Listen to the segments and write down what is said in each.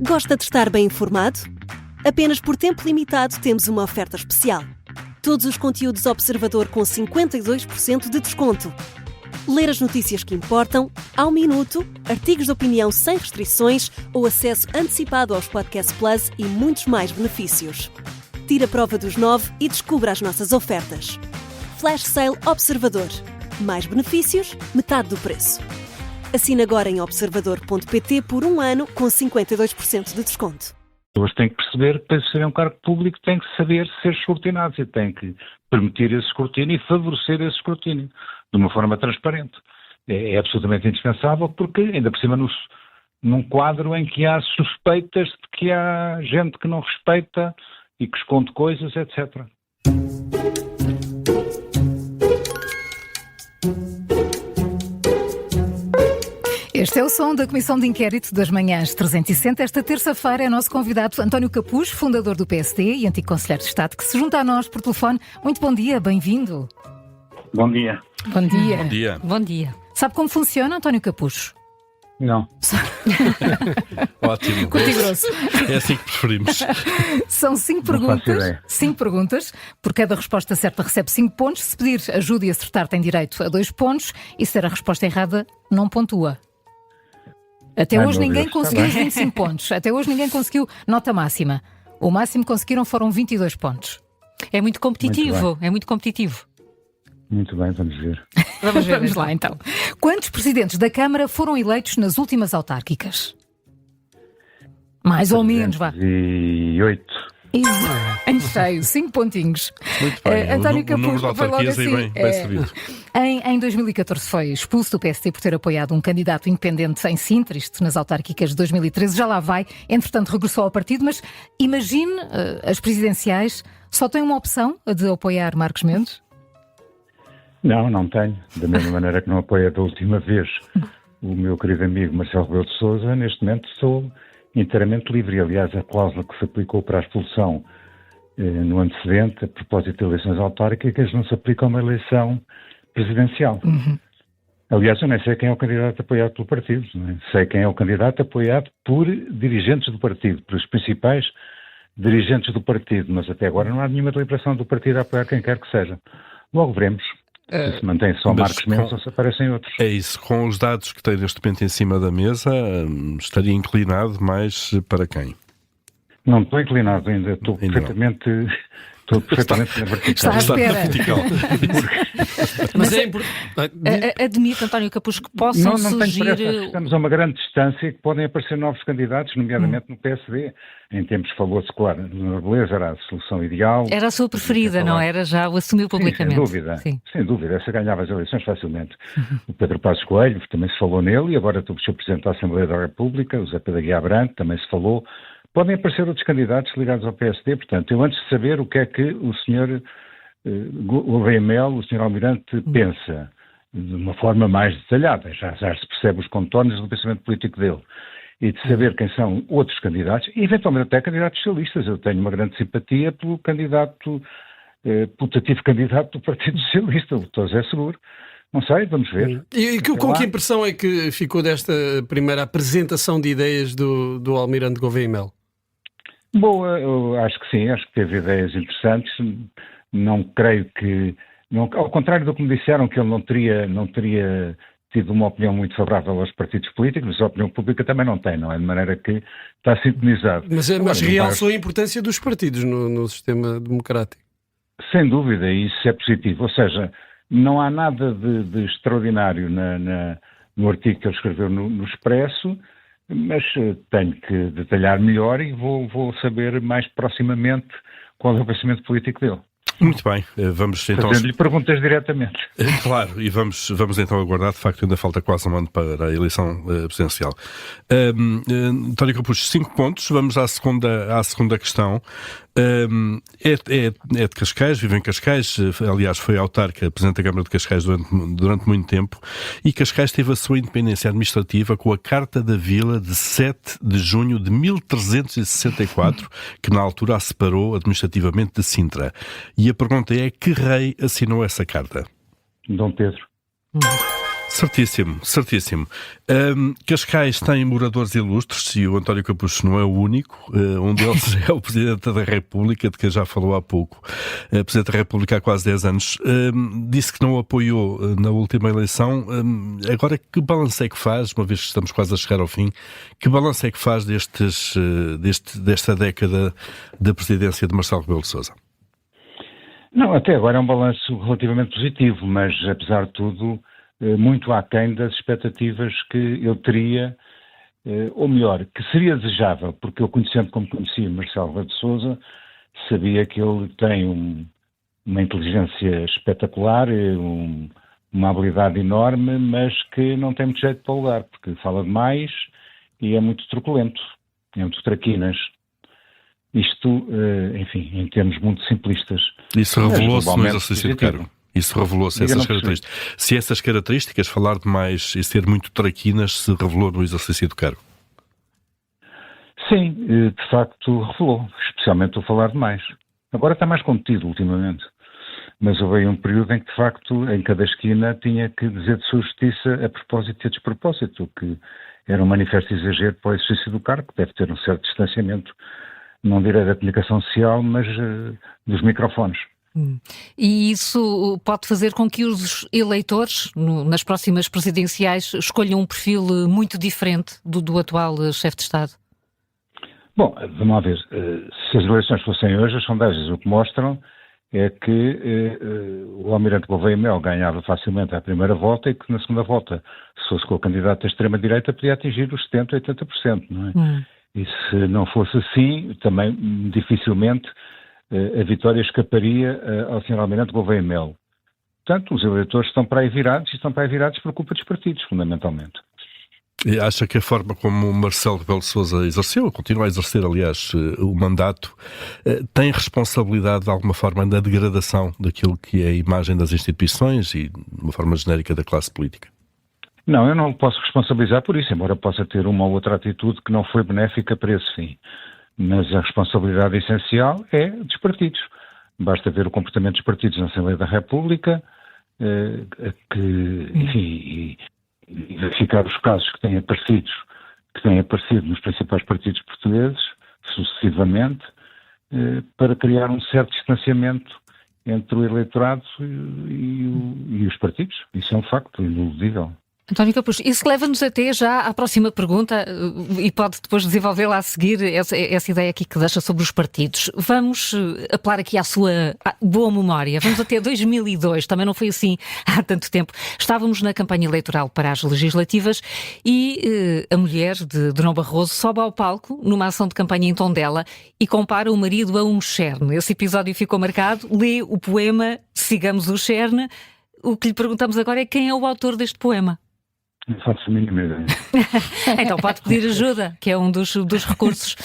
Gosta de estar bem informado? Apenas por tempo limitado temos uma oferta especial. Todos os conteúdos Observador com 52% de desconto. Ler as notícias que importam, ao minuto, artigos de opinião sem restrições ou acesso antecipado aos Podcast Plus e muitos mais benefícios. Tire a prova dos 9 e descubra as nossas ofertas. Flash Sale Observador. Mais benefícios, metade do preço. Assine agora em observador.pt por 1 ano com 52% de desconto. As pessoas têm que perceber que para ser um cargo público têm que saber ser escrutinados e têm que permitir esse escrutínio e favorecer esse escrutínio de uma forma transparente. É absolutamente indispensável porque, ainda por cima, num quadro em que há suspeitas de que há gente que não respeita e que esconde coisas, etc. Este é o som da Comissão de Inquérito das Manhãs 360. Esta terça-feira é nosso convidado António Capuz, fundador do PSD e antigo Conselheiro de Estado, que se junta a nós por telefone. Muito bom dia, bem-vindo. Bom dia. Bom dia. Bom dia. Bom dia. Sabe como funciona, António Capuz? Não. Ótimo. Curto e grosso. É assim que preferimos. São 5 perguntas. 5 perguntas. Por cada resposta certa recebe 5 pontos. Se pedir ajuda e acertar tem direito a 2 pontos. E se der a resposta errada, não pontua. Até hoje ninguém conseguiu os 25 pontos. Até hoje ninguém conseguiu nota máxima. O máximo que conseguiram foram 22 pontos. É muito competitivo. É muito competitivo. Muito bem, vamos ver. Vamos lá então. Quantos presidentes da Câmara foram eleitos nas últimas autárquicas? Mais ou menos, vá. 8. Em cheio, 5 pontinhos. Muito bem. António O número Capuz de foi logo autarquias assim. aí bem servido. Em 2014 foi expulso do PSD por ter apoiado um candidato independente em Sintra, isto nas autárquicas de 2013. Já lá vai, entretanto regressou ao partido, mas imagine as presidenciais, só tem uma opção, a de apoiar Marcos Mendes? Não tenho. Da mesma maneira que não apoio da última vez o meu querido amigo Marcelo Rebelo de Sousa, neste momento sou inteiramente livre. Aliás, a cláusula que se aplicou para a expulsão no antecedente, a propósito de eleições autárquicas, não se aplica a uma eleição presidencial. Aliás, eu nem sei quem é o candidato apoiado pelo partido. Não é? Sei quem é o candidato apoiado por dirigentes do partido, por os principais dirigentes do partido, mas até agora não há nenhuma deliberação do partido a apoiar quem quer que seja. Logo veremos. Se mantém só Marcos Mendes ou se aparecem outros. É isso. Com os dados que tem neste momento em cima da mesa, estaria inclinado mais para quem? Não estou inclinado ainda. Estou perfeitamente na vertical. Está à espera. Vertical. Mas é importante. Admito, António Capuz, que possam não surgir... tenho pressa. Estamos a uma grande distância e que podem aparecer novos candidatos, nomeadamente no PSD. Em tempos falou-se, claro, na beleza era a solução ideal. Era a sua preferida, não era? Já o assumiu publicamente. Sim, sem dúvida. Essa ganhava as eleições facilmente. O Pedro Passos Coelho, também se falou nele, e agora o Sr. Presidente da Assembleia da República, o Zé Pedro Aguiar Branco, também se falou. Podem aparecer outros candidatos ligados ao PSD, portanto, eu antes de saber o que é que o Sr. Gouveia Melo, o Sr. Almirante, pensa, de uma forma mais detalhada, já se percebe os contornos do pensamento político dele, e de saber quem são outros candidatos, e eventualmente até candidatos socialistas. Eu tenho uma grande simpatia pelo candidato, putativo candidato do Partido Socialista, o Dr. José Seguro. Não sei, vamos ver. E com que impressão é que ficou desta primeira apresentação de ideias do Almirante Gouveia Melo? Boa, eu acho que sim, acho que teve ideias interessantes. Não creio que... ao contrário do que me disseram, que ele não teria tido uma opinião muito favorável aos partidos políticos, mas a opinião pública também não tem, não é? De maneira que está sintonizado. Mas realçou a importância dos partidos no sistema democrático. Sem dúvida, e isso é positivo. Ou seja, não há nada de extraordinário no artigo que ele escreveu no Expresso, mas tenho que detalhar melhor e vou saber mais proximamente qual é o pensamento político dele. Muito bem, vamos então... Fazendo-lhe perguntas diretamente. Claro, e vamos então aguardar, de facto ainda falta quase um ano para a eleição presidencial. António Capuz, 5 pontos, vamos à segunda questão. É de Cascais, vive em Cascais, aliás foi autarca, presidente da Câmara de Cascais durante muito tempo, e Cascais teve a sua independência administrativa com a Carta da Vila de 7 de junho de 1364, que na altura a separou administrativamente de Sintra. E a pergunta é, que rei assinou essa carta? Dom Pedro. Certíssimo, certíssimo. Cascais tem moradores ilustres e o António Capucho não é o único. Um deles é o Presidente da República, de quem já falou há pouco. Presidente da República há quase 10 anos. Disse que não o apoiou na última eleição. Agora, que balanço é que faz, uma vez que estamos quase a chegar ao fim, que balanço é que faz desta década da presidência de Marcelo Rebelo de Sousa? Não, até agora é um balanço relativamente positivo, mas apesar de tudo, muito aquém das expectativas que eu teria, ou melhor, que seria desejável, porque eu conhecendo como conhecia Marcelo Rebelo de Sousa, sabia que ele tem uma inteligência espetacular, uma habilidade enorme, mas que não tem muito jeito para o lugar, porque fala demais e é muito truculento, é muito traquinas. Isto, enfim, em termos muito simplistas. Isso revelou-se no exercício do cargo. Isso revelou-se, essas características. Se essas características, falar demais e ser muito traquinas, se revelou no exercício do cargo? Sim, de facto revelou, especialmente o falar demais. Agora está mais contido ultimamente, mas houve um período em que, de facto, em cada esquina tinha que dizer de sua justiça a propósito e a despropósito, que era um manifesto exagero para o exercício do cargo, que deve ter um certo distanciamento, não direi da comunicação social, mas dos microfones. E isso pode fazer com que os eleitores, nas próximas presidenciais, escolham um perfil muito diferente do atual chefe de Estado? Bom, vamos lá ver. Se as eleições fossem hoje, as sondagens o que mostram é que o Almirante Gouveia Mel ganhava facilmente à primeira volta e que na segunda volta, se fosse com o candidato da extrema-direita, podia atingir os 70% ou 80%, não é? E se não fosse assim, também dificilmente a vitória escaparia ao Sr. Almirante Gouveia Mel. Portanto, os eleitores estão para aí virados e estão para aí virados por culpa dos partidos, fundamentalmente. E acha que a forma como Marcelo Rebelo de Sousa exerceu, continua a exercer, aliás, o mandato, tem responsabilidade de alguma forma na degradação daquilo que é a imagem das instituições e, de uma forma genérica, da classe política? Não, eu não posso responsabilizar por isso, embora possa ter uma ou outra atitude que não foi benéfica para esse fim. Mas a responsabilidade essencial é dos partidos. Basta ver o comportamento dos partidos na Assembleia da República, e verificar os casos que têm aparecido nos principais partidos portugueses, sucessivamente, para criar um certo distanciamento entre o eleitorado e os partidos. Isso é um facto ineludível. António Capucho, isso leva-nos até já à próxima pergunta e pode depois desenvolvê-la a seguir, essa ideia aqui que deixa sobre os partidos. Vamos apelar aqui à sua boa memória. Vamos até 2002, também não foi assim há tanto tempo. Estávamos na campanha eleitoral para as legislativas e a mulher de Durão Barroso sobe ao palco numa ação de campanha em Tondela e compara o marido a um Cherne. Esse episódio ficou marcado, lê o poema Sigamos o Cherne. O que lhe perguntamos agora é quem é o autor deste poema. Não faço a mínima ideia. Então pode pedir ajuda, que é um dos recursos.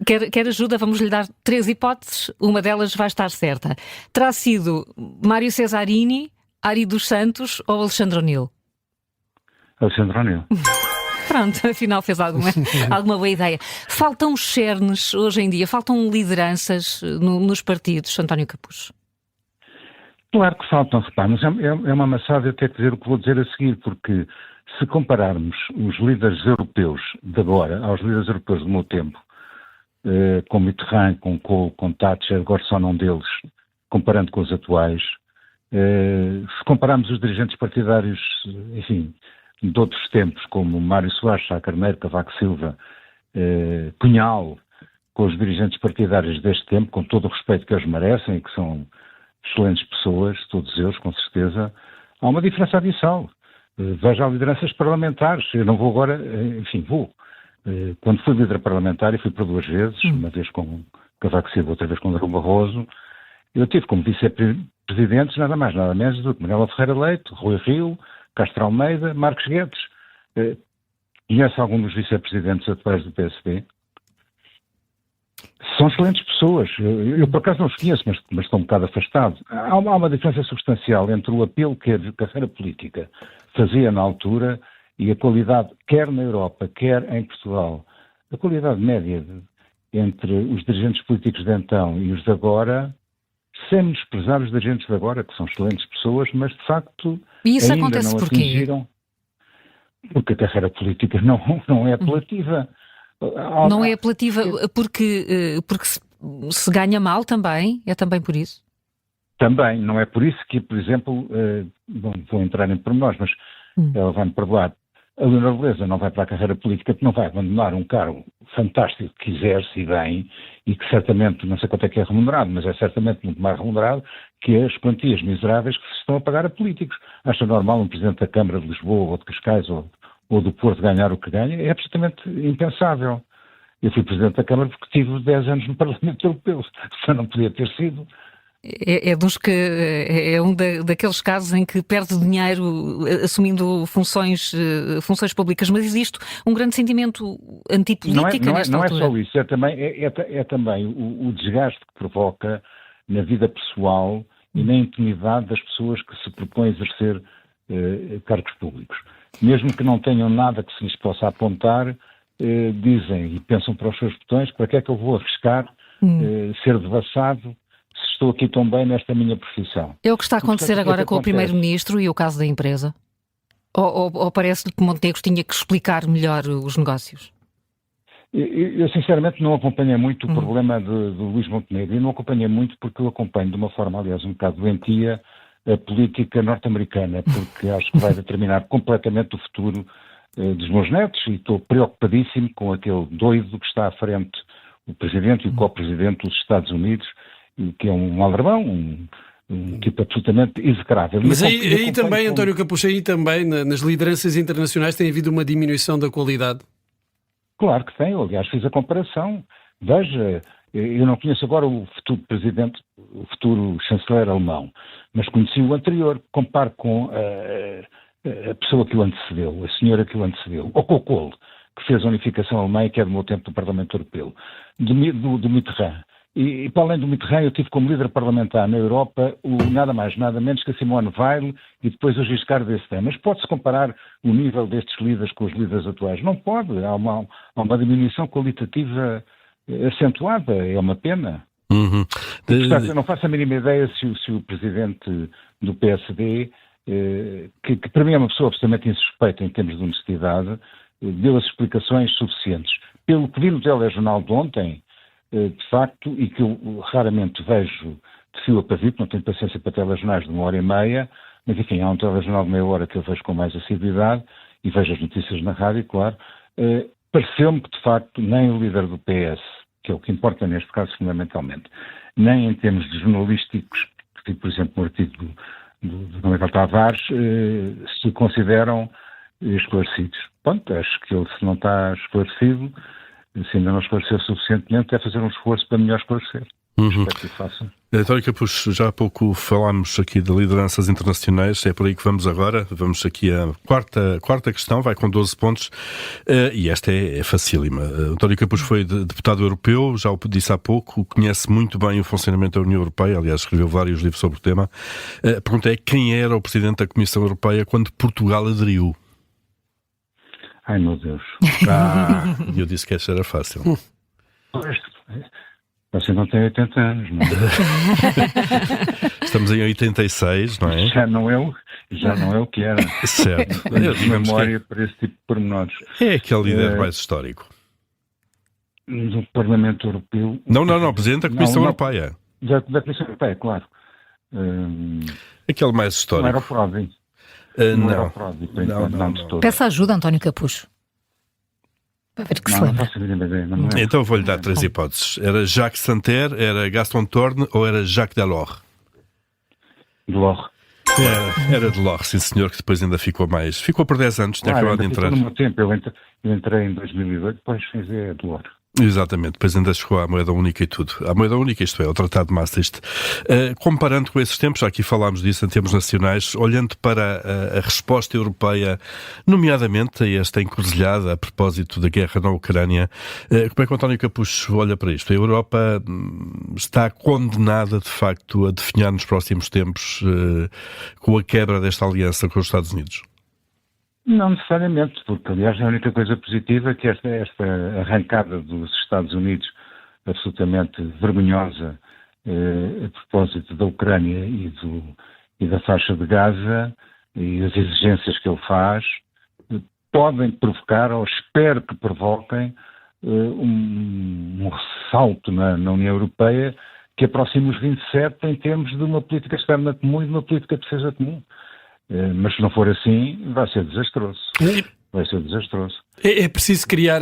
Quer ajuda? Vamos lhe dar 3 hipóteses. Uma delas vai estar certa. Terá sido Mário Cesarini, Ari dos Santos ou Alexandre O'Neill? Alexandre O'Neill. Pronto, afinal fez alguma boa ideia. Faltam Chernes hoje em dia? Faltam lideranças nos partidos, António Capucho? Claro que faltam, repare, mas é uma amassada eu ter que dizer o que vou dizer a seguir, porque se compararmos os líderes europeus de agora aos líderes europeus do meu tempo, com Mitterrand, com Kohl, com Thatcher, agora só não deles, comparando com os atuais, se compararmos os dirigentes partidários, enfim, de outros tempos, como Mário Soares, Sá Carneiro, Cavaco Silva, Cunhal, com os dirigentes partidários deste tempo, com todo o respeito que eles merecem e que são excelentes pessoas, todos eles, com certeza, há uma diferença abissal. Veja as lideranças parlamentares. Eu não vou agora, enfim, vou. Quando fui líder parlamentar, e fui por 2 vezes, uma vez com Cavaco Silva, outra vez com Durão Barroso, eu tive como vice-presidentes nada mais, nada menos do que Manuela Ferreira Leite, Rui Rio, Castro Almeida, Marcos Guedes. Conhece algum dos vice-presidentes atuais do PSD? São excelentes pessoas. Eu por acaso não os conheço, mas estou um bocado afastado. Há uma diferença substancial entre o apelo que a carreira política fazia na altura e a qualidade, quer na Europa, quer em Portugal, a qualidade média entre os dirigentes políticos de então e os de agora, sem desprezar os dirigentes de agora, que são excelentes pessoas, mas de facto E isso ainda acontece não porquê? atingiram, porque a carreira política não é apelativa. Não é apelativa porque se ganha mal também? É também por isso? Também, não é por isso que, por exemplo, vou entrar em pormenores, mas ela vai-me perdoar. A Leonor Beleza não vai para a carreira política porque não vai abandonar um cargo fantástico que exerce bem e que certamente, não sei quanto é que é remunerado, mas é certamente muito mais remunerado que as quantias miseráveis que se estão a pagar a políticos. Acha normal um Presidente da Câmara de Lisboa ou de Cascais ou do Porto ganhar o que ganha? É absolutamente impensável. Eu fui Presidente da Câmara porque tive 10 anos no Parlamento Europeu. Se eu não podia ter sido... É um daqueles casos em que perde dinheiro assumindo funções públicas, mas existe um grande sentimento antipolítica nesta altura. Não é só isso, é também o desgaste que provoca na vida pessoal e na intimidade das pessoas que se propõem a exercer cargos públicos. Mesmo que não tenham nada que se lhes possa apontar, dizem e pensam para os seus botões, para que é que eu vou arriscar ser devassado se estou aqui tão bem nesta minha profissão. É o que está a acontecer agora com o Primeiro-Ministro e o caso da empresa? Ou parece-lhe que Montenegro tinha que explicar melhor os negócios? Eu sinceramente não acompanhei muito o problema do Luís Montenegro e não acompanhei muito porque eu acompanho de uma forma, aliás, um bocado doentia a política norte-americana, porque acho que vai determinar completamente o futuro dos meus netos e estou preocupadíssimo com aquele doido que está à frente, o Presidente e o Co-Presidente dos Estados Unidos, que é um aldrabão, um tipo absolutamente execrável. Mas aí também, António Capucho, aí também, nas lideranças internacionais tem havido uma diminuição da qualidade? Claro que tem, aliás fiz a comparação. Veja, eu não conheço agora o futuro presidente, o futuro chanceler alemão, mas conheci o anterior. Comparo com a pessoa que o antecedeu, a senhora que o antecedeu, ou com o Kohl, que fez a unificação alemã e que é do meu tempo do Parlamento Europeu, do Mitterrand. E para além do Mitterrand, eu tive como líder parlamentar na Europa nada mais, nada menos que a Simone Weil e depois o Giscard d'Estaing. Mas pode-se comparar o nível destes líderes com os líderes atuais? Não pode. Há uma diminuição qualitativa acentuada. É uma pena. Portanto, eu não faço a mínima ideia se o presidente do PSD, que para mim é uma pessoa absolutamente insuspeita em termos de honestidade, deu as explicações suficientes. Pelo que vi no telejornal de ontem, de facto, e que eu raramente vejo de fio a pavio, não tenho paciência para telejornais de 1h30, mas enfim, há um telejornal de meia hora que eu vejo com mais assiduidade e vejo as notícias na rádio, claro. Pareceu-me que, de facto, nem o líder do PS, que é o que importa neste caso fundamentalmente, nem em termos de jornalísticos, por exemplo, no artigo do Manuel Tavares, se consideram esclarecidos. Pronto, acho que ele, se não está esclarecido, se ainda não esclareceu suficientemente, é fazer um esforço para melhor esclarecer. Espero que faça. António Capucho, já há pouco falámos aqui de lideranças internacionais, é por aí que vamos agora. Vamos aqui à quarta questão, vai com 12 pontos, e esta é facílima. António Capucho foi deputado europeu, já o disse há pouco, conhece muito bem o funcionamento da União Europeia, aliás, escreveu vários livros sobre o tema. A pergunta é: quem era o Presidente da Comissão Europeia quando Portugal aderiu? Ai, meu Deus. Eu disse que esta era fácil. Você não tem 80 anos, não é? Estamos em 86, não é? Já não é o que era. Certo. Eu tenho memória para esse tipo de pormenores. É aquele líder mais histórico. Do Parlamento Europeu... Não, Presidente da Comissão Europeia. Da Comissão Europeia, claro. Aquele mais histórico. Não era o Prodi. Não, de todo. Peça ajuda, António Capucho. Para ver que se lembra. Não faço a mínima ideia. Então vou-lhe dar 3 hipóteses. Era Jacques Santer, era Gaston Thorne ou era Jacques Delors? Delors. Era Delors, sim senhor, que depois ainda ficou por 10 anos, tinha acabado de entrar. No meu tempo, eu entrei em 2008, depois fiz Delors. Exatamente, depois ainda chegou à moeda única e tudo. À moeda única, isto é, ao Tratado de Maastricht. Comparando com esses tempos, já aqui falámos disso em termos nacionais, olhando para a resposta europeia, nomeadamente a esta encruzilhada a propósito da guerra na Ucrânia, como é que o António Capucho olha para isto? A Europa está condenada, de facto, a definhar nos próximos tempos com a quebra desta aliança com os Estados Unidos? Não necessariamente, porque aliás a única coisa positiva é que esta arrancada dos Estados Unidos absolutamente vergonhosa a propósito da Ucrânia e da faixa de Gaza e as exigências que ele faz podem provocar, ou espero que provoquem, um ressalto na União Europeia que aproxime os 27 em termos de uma política externa comum e de uma política de defesa comum. Mas se não for assim, vai ser desastroso. Vai ser desastroso. É preciso criar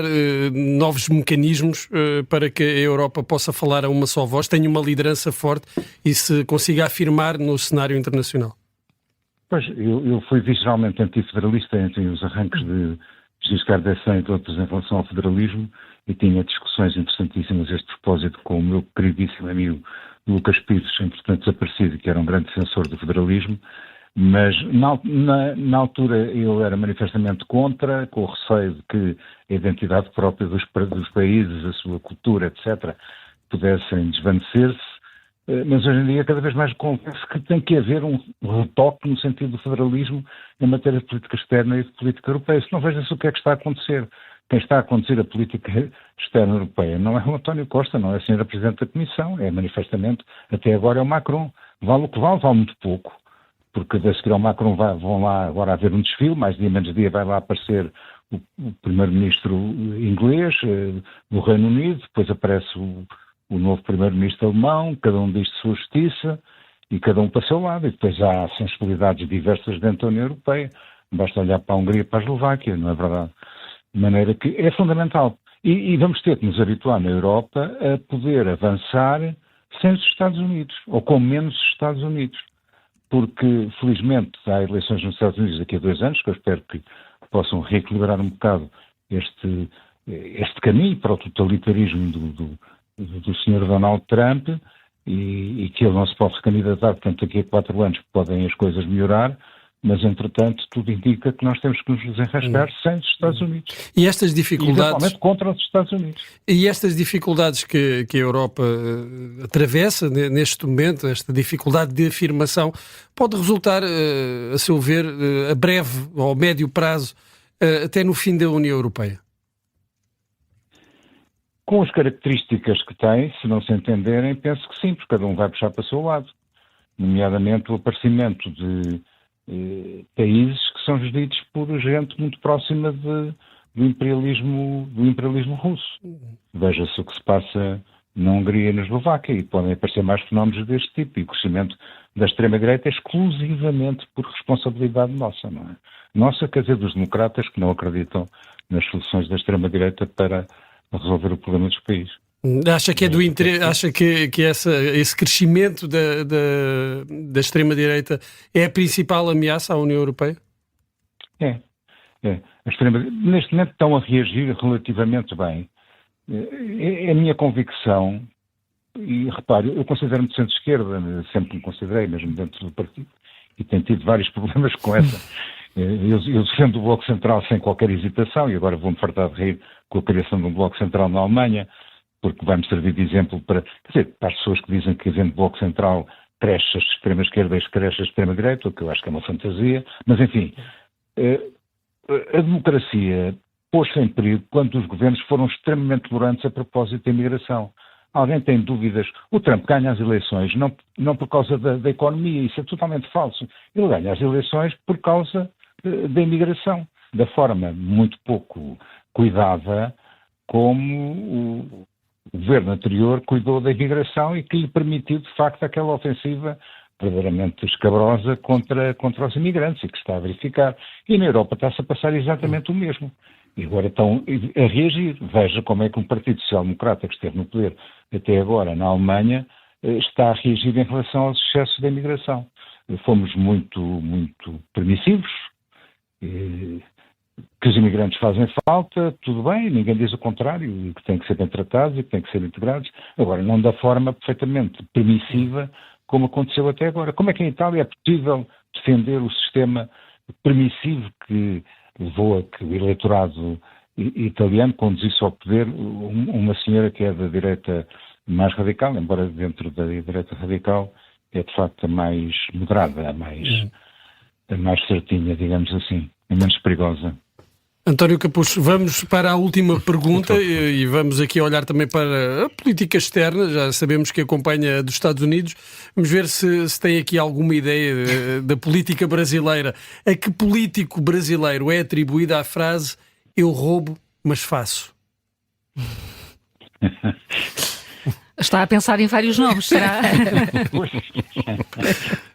novos mecanismos para que a Europa possa falar a uma só voz, tenha uma liderança forte e se consiga afirmar no cenário internacional. Pois, eu fui visceralmente antifederalista entre os arranques de Giscard d'Estaing e outros em relação ao federalismo e tinha discussões interessantíssimas a este propósito com o meu queridíssimo amigo Lucas Pires, entretanto desaparecido, que era um grande defensor do federalismo, mas na altura ele era manifestamente contra, com o receio de que a identidade própria dos países, a sua cultura, etc., pudessem desvanecer-se. Mas hoje em dia cada vez mais convence que tem que haver um retoque no sentido do federalismo em matéria de política externa e de política europeia. Se não veja-se o que é que está a acontecer. Quem está a conduzir a política externa europeia não é o António Costa, não é a senhora Presidente da Comissão, é manifestamente, até agora é o Macron. Vale o que vale muito pouco, porque a seguir ao Macron vão lá agora haver um desfile, mais dia menos dia vai lá aparecer o primeiro-ministro inglês do Reino Unido, depois aparece o novo primeiro-ministro alemão, cada um diz de sua justiça e cada um para o seu lado. E depois há sensibilidades diversas dentro da União Europeia. Basta olhar para a Hungria e para a Eslováquia, não é verdade? De maneira que é fundamental. E vamos ter que nos habituar na Europa a poder avançar sem os Estados Unidos, ou com menos os Estados Unidos. Porque, felizmente, há eleições nos Estados Unidos daqui a 2 anos, que eu espero que possam reequilibrar um bocado este caminho para o totalitarismo do Sr. Donald Trump e que ele não se pode recandidatar, portanto daqui a 4 anos podem as coisas melhorar, mas entretanto tudo indica que nós temos que nos desenrascar sem os Estados Unidos. E estas dificuldades... E eventualmente contra os Estados Unidos. E estas dificuldades que a Europa atravessa neste momento, esta dificuldade de afirmação, pode resultar, a seu ver, a breve ou a médio prazo, até no fim da União Europeia? Com as características que tem, se não se entenderem, penso que sim, porque cada um vai puxar para o seu lado. Nomeadamente o aparecimento de países que são geridos por gente muito próxima do imperialismo russo. Veja-se o que se passa na Hungria e na Eslováquia e podem aparecer mais fenómenos deste tipo. E o crescimento da extrema-direita é exclusivamente por responsabilidade nossa, não é? Nossa, quer dizer, dos democratas que não acreditam nas soluções da extrema-direita para resolver o problema dos países. Acha que é do interesse, acha que esse crescimento da extrema-direita é a principal ameaça à União Europeia? É. Neste momento estão a reagir relativamente bem. É a minha convicção, e repare, eu considero-me de centro-esquerda, sempre me considerei, mesmo dentro do partido, e tenho tido vários problemas com essa. Eu defendo o Bloco Central sem qualquer hesitação, e agora vou-me fartar de rir com a criação de um Bloco Central na Alemanha, porque vai-me servir de exemplo para as pessoas que dizem que havendo Bloco Central cresce a extrema-esquerda e cresce a extrema-direita, o que eu acho que é uma fantasia, mas enfim, a democracia pôs-se em perigo quando os governos foram extremamente tolerantes a propósito da imigração. Alguém tem dúvidas? O Trump ganha as eleições não por causa da economia, isso é totalmente falso. Ele ganha as eleições por causa da imigração, da forma muito pouco cuidada como o governo anterior cuidou da imigração e que lhe permitiu, de facto, aquela ofensiva verdadeiramente escabrosa contra os imigrantes e que se está a verificar. E na Europa está-se a passar exatamente o mesmo. E agora estão a reagir. Veja como é que um Partido Social-Democrata que esteve no poder até agora na Alemanha está a reagir em relação aos excessos da imigração. Fomos muito, muito permissivos, que os imigrantes fazem falta, tudo bem, ninguém diz o contrário, e que têm que ser bem tratados e que têm que ser integrados. Agora, não da forma perfeitamente permissiva como aconteceu até agora. Como é que em Itália é possível defender o sistema permissivo que levou a que o eleitorado italiano conduzisse ao poder uma senhora que é da direita mais radical, embora dentro da direita radical é de facto a mais moderada, a mais certinha, digamos assim, a menos perigosa. António Capucho, vamos para a última pergunta e vamos aqui olhar também para a política externa. Já sabemos que acompanha a dos Estados Unidos. Vamos ver se tem aqui alguma ideia da política brasileira. A que político brasileiro é atribuída a frase "eu roubo, mas faço"? Está a pensar em vários nomes, será?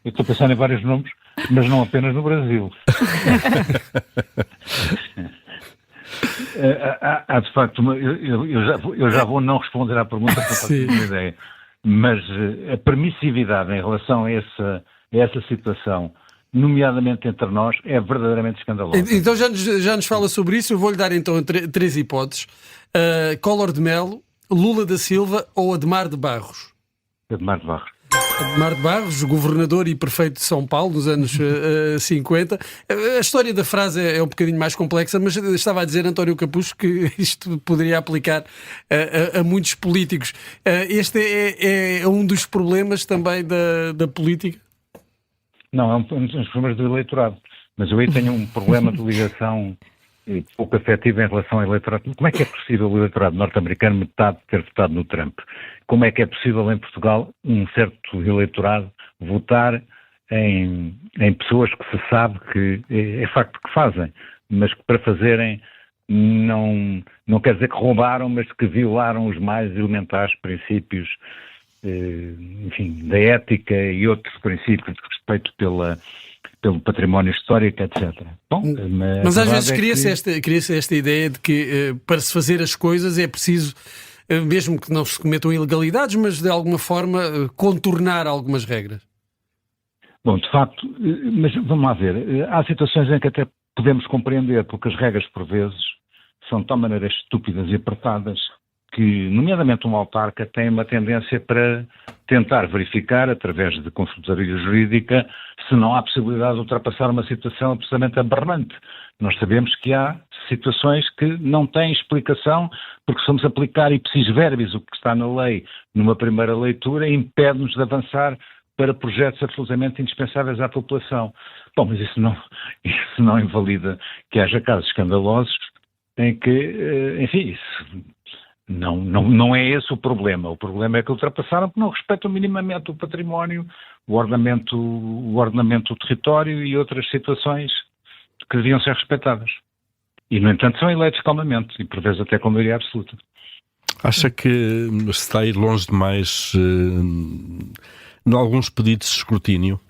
Eu estou a pensar em vários nomes, mas não apenas no Brasil. Há de facto, eu já vou não responder à pergunta para fazer uma ideia, mas a permissividade em relação a essa situação, nomeadamente entre nós, é verdadeiramente escandalosa. Então já nos fala sobre isso. Eu vou-lhe dar então três hipóteses: Collor de Mello, Lula da Silva ou Admar de Barros? Admar de Barros. Admar de Barros, governador e prefeito de São Paulo nos anos 50. A história da frase é um bocadinho mais complexa, mas estava a dizer, António Capucho, que isto poderia aplicar a muitos políticos. Este é um dos problemas também da política? Não, é um dos problemas do eleitorado. Mas eu aí tenho um problema de ligação pouco afetiva em relação ao eleitorado. Como é que é possível o eleitorado norte-americano metade ter votado no Trump? Como é que é possível em Portugal um certo eleitorado votar em pessoas que se sabe que é facto que fazem, mas que para fazerem não quer dizer que roubaram, mas que violaram os mais elementares princípios, enfim, da ética e outros princípios de respeito pelo património histórico, etc. Bom, mas às vezes cria-se esta ideia de que para se fazer as coisas é preciso, mesmo que não se cometam ilegalidades, mas de alguma forma contornar algumas regras. Bom, de facto, mas vamos lá ver, há situações em que até podemos compreender, porque as regras por vezes são de tal maneira estúpidas e apertadas que, nomeadamente um autarca, tem uma tendência para tentar verificar, através de consultoria jurídica, se não há possibilidade de ultrapassar uma situação absolutamente aberrante. Nós sabemos que há situações que não têm explicação, porque se vamos aplicar ipsis verbis o que está na lei numa primeira leitura, impede-nos de avançar para projetos absolutamente indispensáveis à população. Bom, mas isso não invalida que haja casos escandalosos em que, enfim, isso não é esse o problema. O problema é que ultrapassaram porque não respeitam minimamente o património, o ordenamento do território e outras situações que deviam ser respeitadas. E, no entanto, são eleitos calmamente e, por vezes, até com maioria absoluta. Acha que se está a ir longe demais em alguns pedidos de escrutínio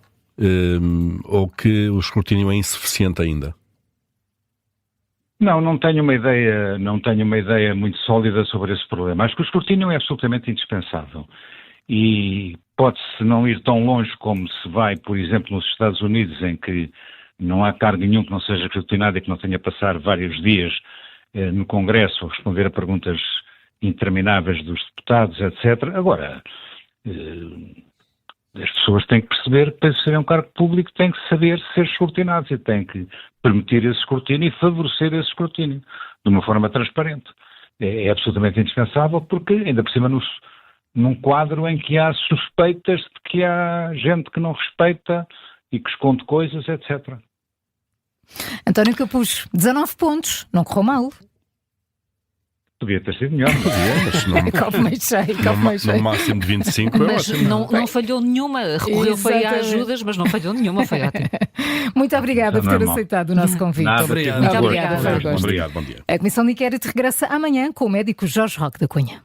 ou que o escrutínio é insuficiente ainda? Não tenho uma ideia muito sólida sobre esse problema. Acho que o escrutínio é absolutamente indispensável e pode-se não ir tão longe como se vai, por exemplo, nos Estados Unidos, em que não há cargo nenhum que não seja escrutinado e que não tenha a passar vários dias no Congresso a responder a perguntas intermináveis dos deputados, etc. Agora, as pessoas têm que perceber que para ser um cargo público têm que saber ser escrutinados e têm que permitir esse escrutínio e favorecer esse escrutínio de uma forma transparente. É absolutamente indispensável porque, ainda por cima, num quadro em que há suspeitas de que há gente que não respeita e que esconde coisas, etc. António Capucho, 19 pontos, não correu mal. Podia ter sido melhor. Mas não, copo meio cheio. No máximo de 25 é mas ótimo. Não falhou nenhuma. Recorreu foi a ajudas, mas não falhou nenhuma. Foi ótimo. Muito obrigada por ter aceitado o nosso convite. Obrigado. Muito obrigada. Obrigado, bom dia. A Comissão de Inquérito regressa amanhã com o médico Jorge Roque da Cunha.